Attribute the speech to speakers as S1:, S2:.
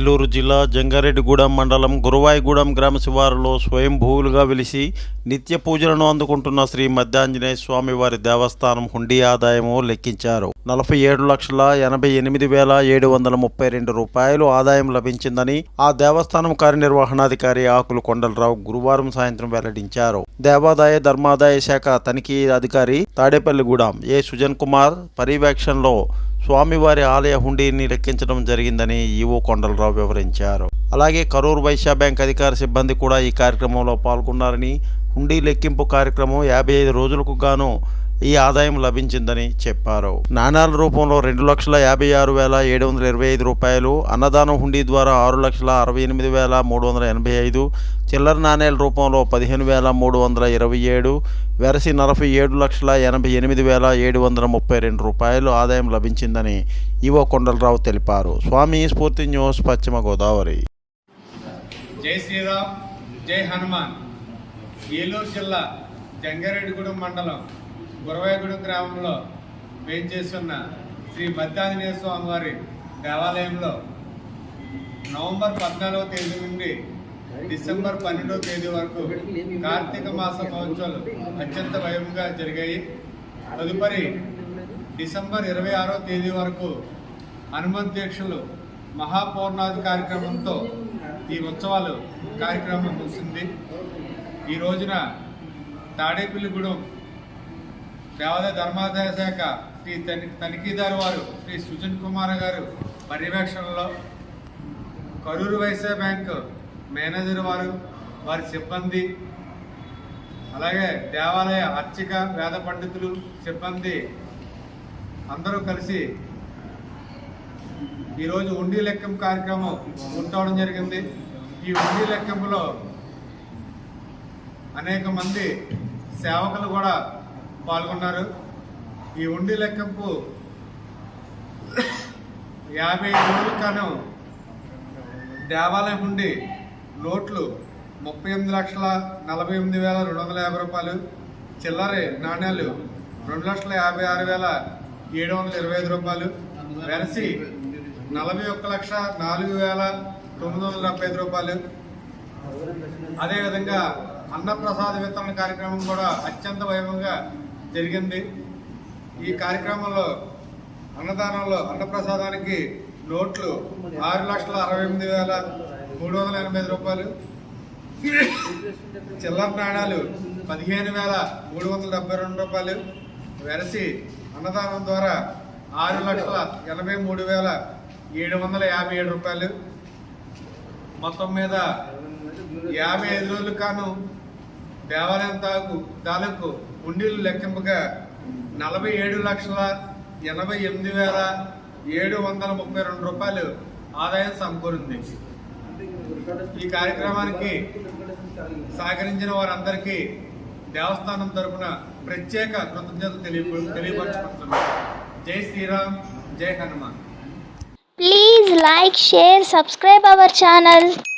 S1: ఏలూరు జిల్లా జంగారెడ్డిగూడెం మండలం గురువాయిగూడెం గ్రామ శివారులో స్వయంభూలుగా వెలిసి నిత్య పూజలను అందుకుంటున్న శ్రీ మధ్యాంజనేయ స్వామి వారి దేవస్థానం హుండీ ఆదాయము లెక్కించారు. 47,88,732 రూపాయలు ఆదాయం లభించిందని ఆ దేవస్థానం కార్యనిర్వహణాధికారి ఆకులు కొండలరావు గురువారం సాయంత్రం వెల్లడించారు. దేవాదాయ ధర్మాదాయ శాఖ తనిఖీ అధికారి తాడేపల్లిగూడెం ఏ సుజన్ కుమార్ పర్యవేక్షణలో స్వామివారి ఆలయ హుండీని లెక్కించడం జరిగిందని ఈవో కొండలరావు వివరించారు. అలాగే కరూర్ వైశ్య బ్యాంక్ అధికార సిబ్బంది కూడా ఈ కార్యక్రమంలో పాల్గొన్నారని, హుండీ లెక్కింపు కార్యక్రమం 55 రోజులకు గాను ఈ ఆదాయం లభించిందని చెప్పారు. నాణాల రూపంలో 2,56,725 రూపాయలు, అన్నదానం హుండీ ద్వారా 6,68,385, చిల్లర నాణేల రూపంలో 15,327, వెరసి 47,88,732 రూపాయలు ఆదాయం లభించిందని ఈవో కొండలరావు తెలిపారు. స్వామి స్ఫూర్తి న్యూస్, పశ్చిమ గోదావరి.
S2: జై శ్రీరామ్, జై హనుమాన్. ఏలూరు జిల్లా జంగారెడ్డిగూడెం మండలం గురవాయిగూడెం గ్రామంలో వేంచేస్తున్న శ్రీ మధ్యాంజనేయ స్వామి వారి దేవాలయంలో నవంబర్ 14వ తేదీ నుండి డిసెంబర్ 12వ తేదీ వరకు కార్తీక మాస మహోత్సవాలు అత్యంత వైభవంగా జరిగాయి. తదుపరి డిసెంబర్ 26వ తేదీ వరకు హనుమంత్ దీక్షలు మహాపూర్ణాది కార్యక్రమంతో ఈ ఉత్సవాలు కార్యక్రమం ముగిసింది. ఈ రోజున తాడేపల్లిగూడెం దేవాదాయ ధర్మాదాయ శాఖ శ్రీ తనిఖీదారు వారు శ్రీ సుజన్ కుమార్ గారు పర్యవేక్షణలో కరూరు వైశ్య బ్యాంకు మేనేజర్ వారు, వారి సిబ్బంది, అలాగే దేవాలయ అర్చక వేద పండితులు సిబ్బంది అందరూ కలిసి ఈరోజు హుండీ లెక్కింపు కార్యక్రమం పూర్తవడం జరిగింది. ఈ హుండీ లెక్కింపులో అనేక మంది సేవకులు కూడా పాల్గొన్నారు. ఈ హుండీ లెక్కింపు 55 రోజుల కాను దేవాలయం హుండీ నోట్లు 38,48,250 రూపాయలు, చిల్లర నాణ్యాలు 2,56,725 రూపాయలు, వెరసి 41,04,975 రూపాయలు. అదేవిధంగా అన్నప్రసాద వితరణ కార్యక్రమం కూడా అత్యంత వైభవంగా జరిగింది. ఈ కార్యక్రమంలో అన్నదానంలో అన్నప్రసాదానికి నోట్లు 6,68,385 రూపాయలు, చిల్లర నాణాలు 15,372 రూపాయలు, వెరసి అన్నదానం ద్వారా 6,83,757 రూపాయలు. మొత్తం మీద 55 రోజులు కాను దేవాలయం తాలూకు హుండీలు లెక్కింపుగా 47,88,732 రూపాయలు ఆదాయం సమకూరింది. ఈ కార్యక్రమానికి సహకరించిన వారందరికీ దేవస్థానం తరపున ప్రత్యేక కృతజ్ఞతలు తెలియపరుచుకుంటున్నాం. జై శ్రీరామ్, జై Hanuman.
S3: Please like, share, subscribe our channel.